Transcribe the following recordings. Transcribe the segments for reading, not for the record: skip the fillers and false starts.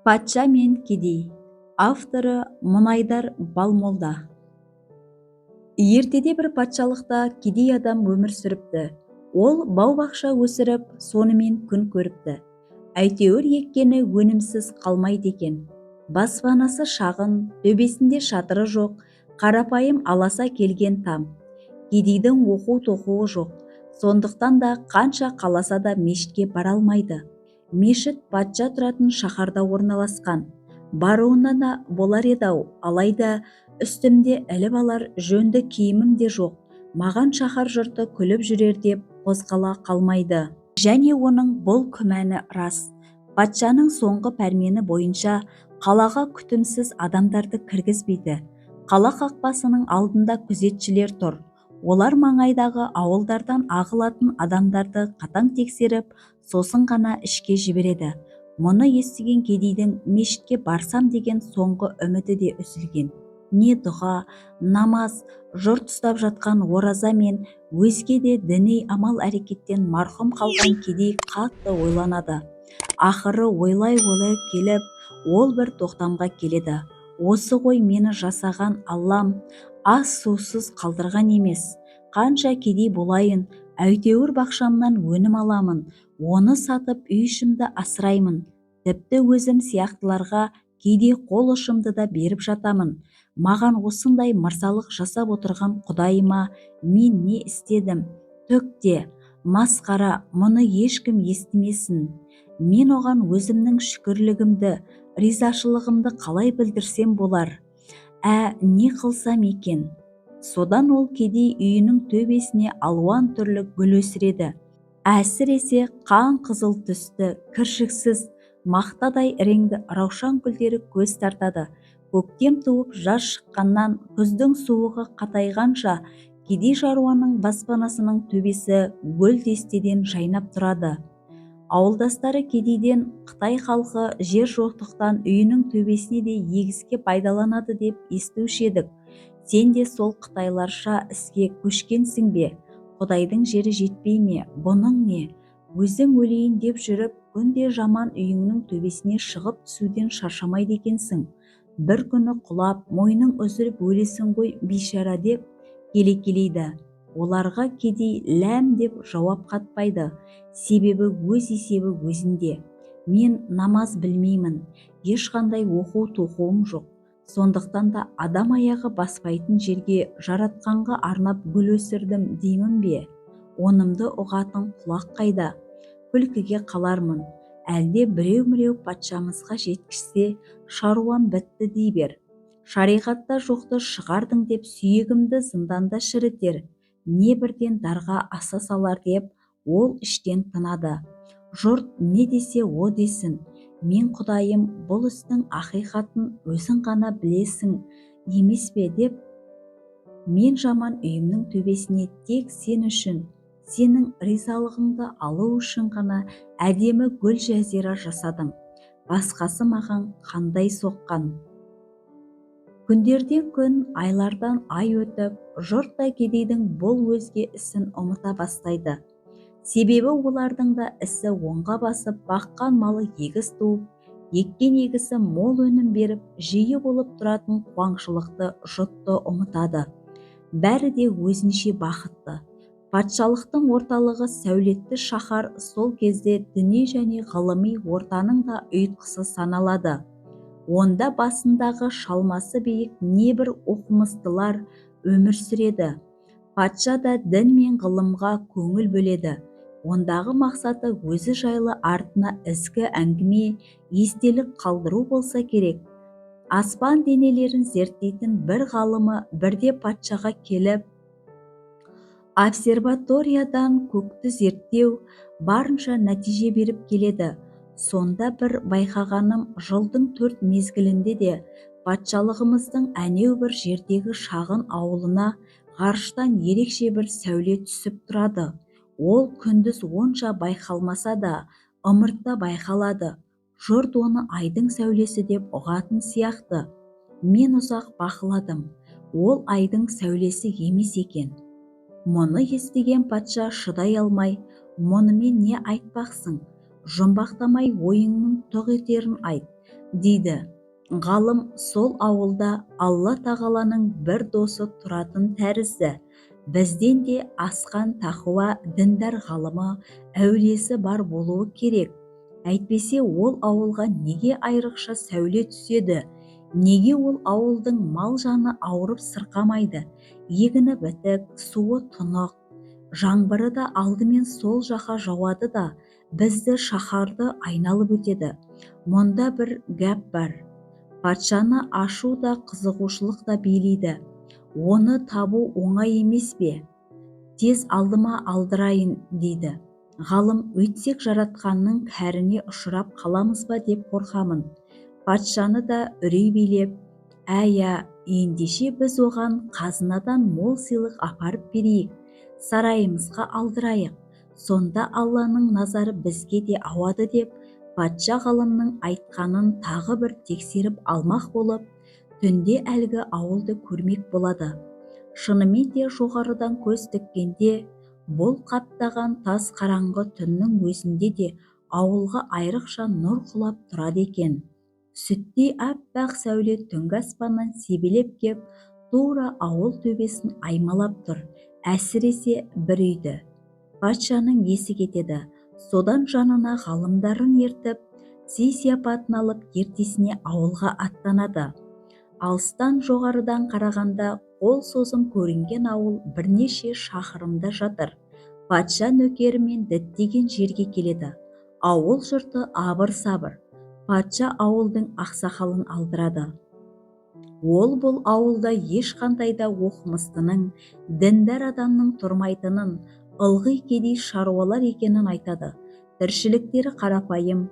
Патша мен кедей. Авторы Мұнайдар Балмолда. Ертеде бір патшалықта кедей адам өмір сүріпті. Ол бау-бақша өсіріп, сонымен күн көріпті. Әйтеуір еккені өнімсіз қалмайды екен. Баспанасы шағын, төбесінде шатыры жоқ, қарапайым аласа келген там. Кедейдің оқу-тоқуы жоқ. Сондықтан да қанша қаласа да мешітке бара алмайды. Мешіт патша тұратын шаһарда орналасқан. Баруына да болар еді-ау, алайда үстімде іліп алар жөнді киімім де жоқ. Маған шаһар жұрты күліп жүрер деп қозғала қалмайды. Және оның бұл күмәні рас. Патшаның соңғы пәрмені бойынша қалаға күтімсіз адамдарды кіргізбейді. Қала қақпасының алдында күзетшілер тұр. Олар маңайдағы ауылдардан ағылатын адамдарды қатаң тексеріп, сосын ғана ішке жібереді. Мұны естіген кедейдің мешітке барсам деген соңғы үміті де үзілген. Не дұға, намаз, жұрт ұстап жатқан ораза мен өзге де діни амал әрекеттен марқұм қалған кедей қатты ойланады. Ақыры ойлай келіп, ол бір тоқтамға келеді. Осы ғой мені жасаған Аллам, ас сусыз қалдырған емес. Қанша кедей болайын, әйтеуір бақшамнан өнім аламын, оны сатып үй ішімді асыраймын. Тіпті өзім сияқтыларға кейде қол ұшымды да беріп жатамын. Маған осындай мырзалық жасап отырған Құдайыма мен не істедім? Төкте, масқара, мұны ешкім естімесін. Мен оған өзімнің шүкірлігімді, ризашылығымды қалай білдірсем болар? Не қылсам екен? Содан ол кедей үйінің төбесіне алуан түрлі гүл өсіреді. Әсіресе қан қызыл түсті, кіршіксіз, мақтадай реңді раушан гүлдері көз тартады. Көктем туып жаз шыққаннан күздің суығы қатайғанша кедей шаруаның баспанасының төбесі гүл дестеден жайнап тұрады. Ауылдастары кедейден Қытай халқы жер жоқтықтан үйінің төбесіне де егіске пайдаланады деп естуші едік. Сен де сол қытайларша іске көшкенсің бе? Құдайдың жері жетпей ме? Бұның не? Өзің өлейін деп жүріп, күнде жаман үйіңнің төбесіне шығып түсуден шаршамайды екенсің. Бір күні құлап, мойның үзіліп өлесің ғой бейшара деп келекелейді. Оларға кедей ләм деп жауап қатпайды. Себебі өз есебі өзінде. Мен намаз білмеймін, ешқандай оқу-тоқуым жоқ. Сондықтан да адам аяғы баспайтын жерге жаратқанға арнап гүл өсірдім деймін бе? Онымды ұғатын құлақ қайда? Күлкіге қалармын. Әлде біреу-міреу патшамызға жеткізсе, шаруам бітті дей бер. Шариғатта жоқты шығардың деп сүйегімді зынданда шірітер. Не бірден дарға аса салар деп ол іштен тынады. Жұрт не десе о десін. Мен Құдайым бұл істің ақиқатын өзің ғана білесің емес пе деп, мен жаман үйімнің төбесіне тек сен үшін, сенің ризалығыңды алу үшін ғана әдемі гүл жазира жасадым. Басқасы маған қандай соққан? Күндерден күн, айлардан ай өтіп, жұрт та кедейдің бұл өзге ісін ұмыта бастайды. Себебі олардың да ісі оңға басып, баққан малы егіс туып, еккен егісі мол өнім беріп, жиі болып тұратын қуаңшылықты жұтты ұмытады. Бәрі де өзінше бақытты. Патшалықтың орталығы сәулетті шаһар сол кезде діни және ғылыми ортаның да ұйытқысы саналады. Онда басындағы шалмасы биік небір оқымыстылар өмір сүреді. Патша да дін мен ғылымға көңіл бөледі. Ондағы мақсаты өзі жайлы артына ізгі әңгіме, естелік қалдыру болса керек. Аспан денелерін зерттейтін бір ғалымы бірде патшаға келіп, обсерваториядан көкті зерттеу барынша нәтиже беріп келеді. Сонда бір байқағаным, жылдың 4 мезгілінде де патшалығымыздың әнеу бір жердегі шағын ауылына ғарыштан ерекше бір сәуле түсіп тұрады. Ол күндіз онша байқалмаса да, ымыртта байқалады. Жұрт оны айдың сәулесі деп ұғатын сияқты. Мен ұзақ бақыладым. Ол айдың сәулесі емес екен. Мұны естіген патша шыдай алмай, мұнымен не айтпақсың? жұмбақтамай ойыңның тоқ етерін айт, дейді. Ғалым сол ауылда Алла тағаланың бір досы тұратын тәрізді. Бізден де асқан тақуа діндар ғалымы, әулиесі бар болуы керек. Әйтпесе ол ауылға неге айрықша сәуле түседі? Неге ол ауылдың мал жаны ауырып сырқамайды? Егіні бітік, суы тұнық. Жаңбыры да алдымен сол жаққа жауады да бізді шаһарды айналып өтеді. Мұнда бір гәп бар. Патшаны ашу да қызығушылық та билейді. Оны табу оңай емес пе? Тез алдыма алдырайын, дейді. Ғалым, өйтсек жаратқанның кәріне ұшырап қаламыз ба деп қорқамын. Патшаны да үрей билеп, әя, ендеше біз оған қазынадан мол сыйлық апарып берейік, сарайымызға алдырайық. Сонда Алланың назары бізге де ауады деп, патша ғалымның айтқанын тағы бір тексеріп алмақ болып, түнде әлгі ауылды көрмек болады. Шынымен де жоғарыдан көз тіккенде, бұл қаптаған тас қараңғы түннің өзінде де ауылға айрықша нұр құлап тұрады екен. Сүттей аппақ сәуле түнгі аспаннан себелеп кеп, тура ауыл төбесін аймалап тұр. Әсіресе бір үйді. Патшаның есі кетеді. Содан жанына ғалымдарын ертіп, сый-сияпатын алып, ертесіне ауылға аттанады. Алыстан жоғарыдан қарағанда қол созым көрінген ауыл бірнеше шақырымда жатыр. Патша нөкерімен діттеген жерге келеді. Ауыл жұрты абыр-сабыр. Патша ауылдың ақсақалын алдырады. Ол бұл ауылда ешқандай да оқымыстының, діндар адамның тұрмайтынын, ылғи кедей шаруалар екенін айтады. Тіршіліктері қарапайым,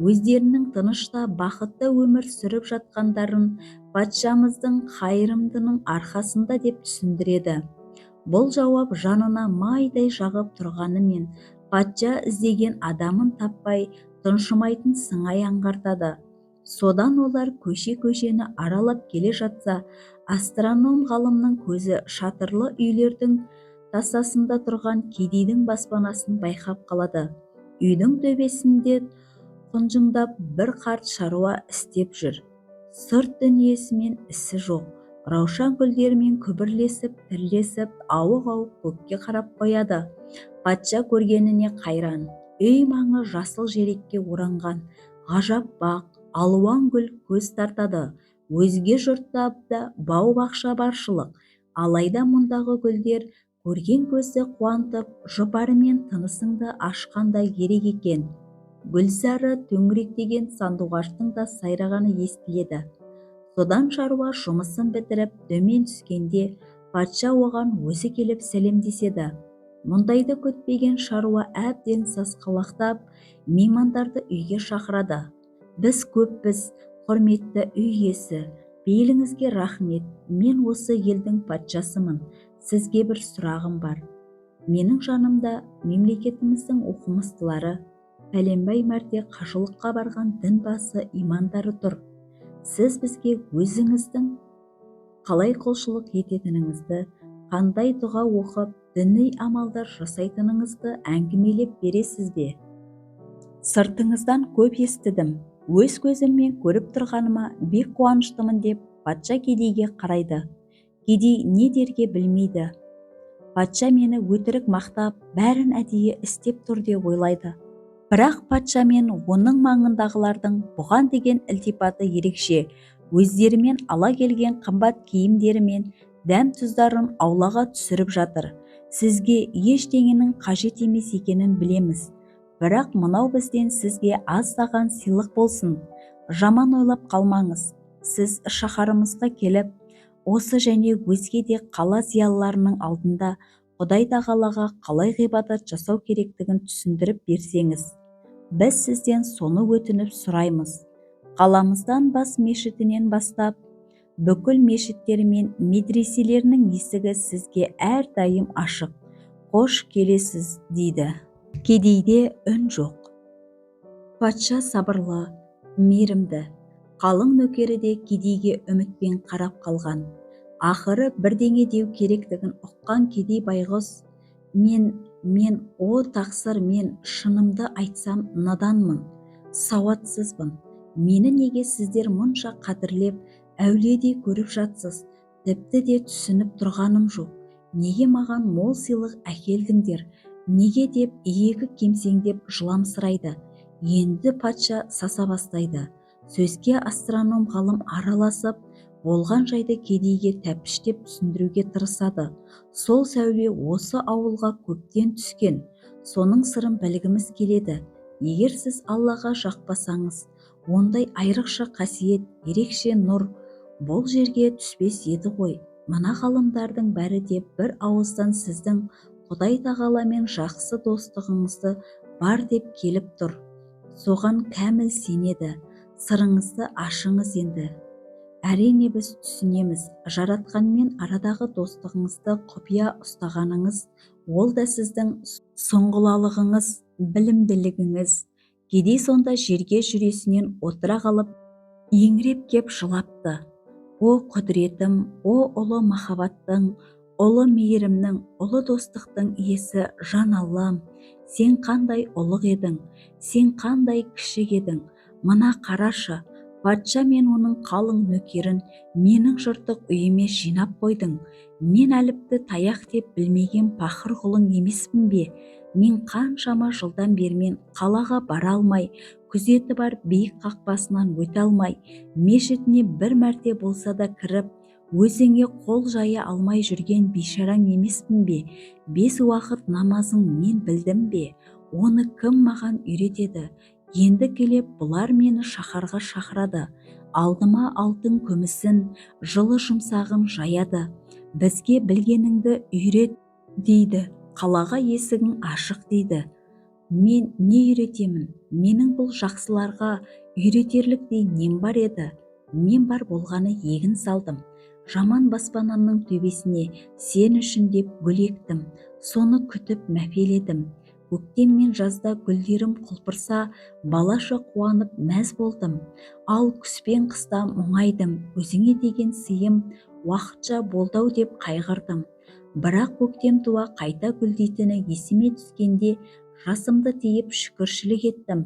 өздерінің тынышта бақытты өмір сүріп жатқандарын патшамыздың қайырымдының арқасында деп түсіндіреді. Бұл жауап жанына майдай жағып тұрғанымен, патша іздеген адамын таппай тыншымайтын сыңай аңғартады. Содан олар көше-көшені аралап келе жатса, астроном ғалымның көзі шатырлы үйлердің тасасында тұрған кедейдің баспанасын байқап қалады. Үйдің төбесінде құнжыңдап бір қарт шаруа істеп жүр. Сырт дүниесімен ісі жоқ. Раушан гүлдерімен күбірлесіп, тірлесіп, ауық-ауық көкке қарап қояды. Патша көргеніне қайран. Үй маңы жасыл желекке оранған. Ғажап бақ, алуан гүл көз тартады. Өзге жұртта да бау-бақша баршылық. Алайда мұндағы гүлдер көрген көзді қуантып, жұпарымен тынысыңды ашқандай керек екен. Гүлзары төңіректеген сандуғаштың да сайрағаны естіледі. Содан шаруа жұмысын бітіріп төмен түскенде, патша оған өзі келіп сәлемдеседі. Мұндайды күтпеген шаруа әбден сасқалақтап, меймандарды үйге шақырады. Біз көппіз, құрметті үй иесі, пейіліңізге рахмет. Мен осы елдің патшасымын. Сізге бір сұрағым бар. Менің жанымда мемлекетіміздің оқымыстылары, пәленбай мәрте қажылыққа барған дін басы имандары тұр. Сіз бізге өзіңіздің қалай құлшылық ететініңізді, қандай дұға оқып, діни амалдар жасайтыныңызды әңгімелеп бересіз бе? Сыртыңыздан көп естідім. Өз көзіммен көріп тұрғаныма бек қуаныштымын деп патша кедейге қарайды. Кедей не дерге білмейді. Патша мені өтірік мақтап, бәрін әдейі істеп тұр деп ойлайды. Бірақ патша мен оның маңындағылардың бұған деген ілтипаты ерекше. Өздерімен ала келген қымбат киімдерімен дәм тұздарын аулаға түсіріп жатыр. Сізге ештеңенің қажет емес екенін білеміз. Бірақ мынау бізден сізге аздаған сыйлық болсын. Жаман ойлап қалмаңыз. Сіз шаһарымызға келіп, осы және өзге де қала зиялыларының алдында Құдай тағалаға қалай ғибадат жасау керектігін түсіндіріп берсеңіз, біз сізден соны өтініп сұраймыз. Қаламыздан бас мешітінен бастап, бүкіл мешіттері мен медреселерінің есігі сізге әрдайым ашық. Қош келесіз, дейді. Кедейде үн жоқ. Патша сабырлы, мейірімді. Қалың нөкері де кедейге үмітпен қарап қалған. Ақыры бірдеңе деу керектігін ұққан кедей байғұс, мен о тақсыр, мен шынымды айтсам наданмын, сауатсызбын. Мені неге сіздер мұнша қадірлеп, әулиедей көріп жатсыз? Тіпті де түсініп тұрғаным жоқ. Неге маған мол сыйлық әкелдіңдер? Неге деп иегі кемсеңдеп жыламсырайды. Енді патша саса бастайды. Сөзге астроном ғалым араласып, болған жайды кедейге тәптіштеп түсіндіруге тырысады. Сол сәуле осы ауылға көптен түскен, соның сырын білгіміз келеді. Егер сіз Аллаға жақпасаңыз, ондай айрықша қасиет, ерекше нұр бұл жерге түспес еді ғой. Мына ғалымдардың бәрі де бір ауыздан сіздің Құдай тағаламен жақсы достығыңызды бар деп келіп тұр. Соған кәміл сенеді. Сырыңызды ашыңыз енді. Әрине біз түсінеміз, жаратқанмен арадағы достығыңызды құпия ұстағаныңыз, ол да сіздің сұңғылалығыңыз, білімділігіңіз. Кедей сонда жерге жүресінен отыра қалып, еңіреп кеп жылапты. О құдіретім, о ұлы махаббаттың, ұлы мейірімнің, ұлы достықтың иесі жан Аллам, сен қандай ұлық едің, сен қандай кішік едің. Мына қарашы, патша мен оның қалың нөкерін менің жыртық үйіме жинап қойдың. Мен әліпті таяқ деп білмеген пақыр құлың емеспін бе? Мен қаншама жылдан бермен қалаға бара алмай, күзеті бар биік қақпасынан өте алмай, мешітіне бір мәрте болса да кіріп, өзіңе қол жая алмай жүрген бейшараң емеспін бе? 5 уақыт намазың мен білдім бе? Оны кім маған үйретеді? Енді келіп бұлар мені шаһарға шақырады. Алдыма алтын күмісін, жылы жұмсағын жаяды. Бізге білгеніңді үйрет дейді. Қалаға есігің ашық дейді. Мен не үйретемін? Менің бұл жақсыларға үйретерліктей нем бар еді? Мен бар болғаны егін салдым. Жаман баспанамның төбесіне сен үшін деп гүл ектім. Соны күтіп мәпеледім. Көктем мен жазда гүлдерім құлпырса, балаша қуанып мәз болдым. Ал күз бен қыста мұңайдым. Өзіңе деген сыйым уақытша болдау деп қайғырдым. Бірақ көктем туа қайта гүлдейтіні есіме түскенде жасымды тиіп шүкіршілік еттім.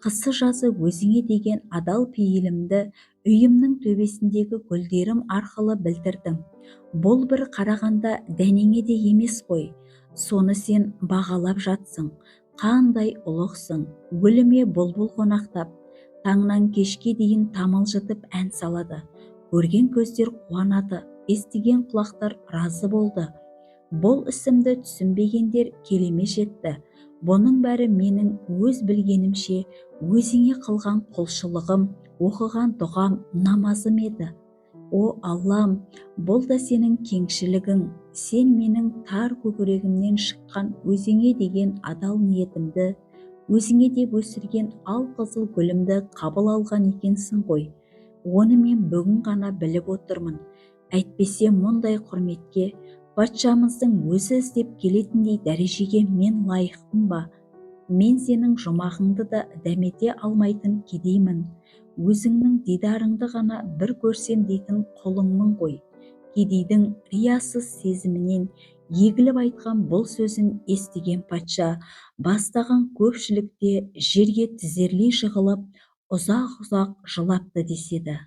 Қысы жазы өзіңе деген адал пейілімді үйімнің төбесіндегі гүлдерім арқылы білдірдім. Бұл бір қарағанда дәнеңе де емес қой. Соны сен бағалап жатсың. Қандай ұлықсың. Гүліме бұлбұл қонақтап, таңнан кешке дейін тамылжытып ән салады. Көрген көздер қуанады, естіген құлақтар разы болды. Бұл ісімді түсінбегендер келеме жетті. Бұның бәрі менің өз білгенімше өзіңе қылған құлшылығым, оқыған дұғам, намазым еді. О Аллам, бұл да сенің кеңшілігің. Сен менің тар көкірегімнен шыққан өзіңе деген адал ниетімді, өзіңе деп өсірген алқызыл гүлімді қабыл алған екенсің ғой. Оны мен бүгін ғана біліп отырмын. Әйтпесе мұндай құрметке патшамыздың өзі іздеп келетіндей дәрежеге мен лайықпын ба? Мен сенің жұмағыңды да дәмете алмайтын кедеймін. Өзіңнің дидарыңды ғана бір көрсем дейтін құлыңмын ғой. Кедейдің риясыз сезімінен егіліп айтқан бұл сөзін естіген патша бастаған көпшілікте жерге тізерлей жығылып, ұзақ-ұзақ жылапты деседі.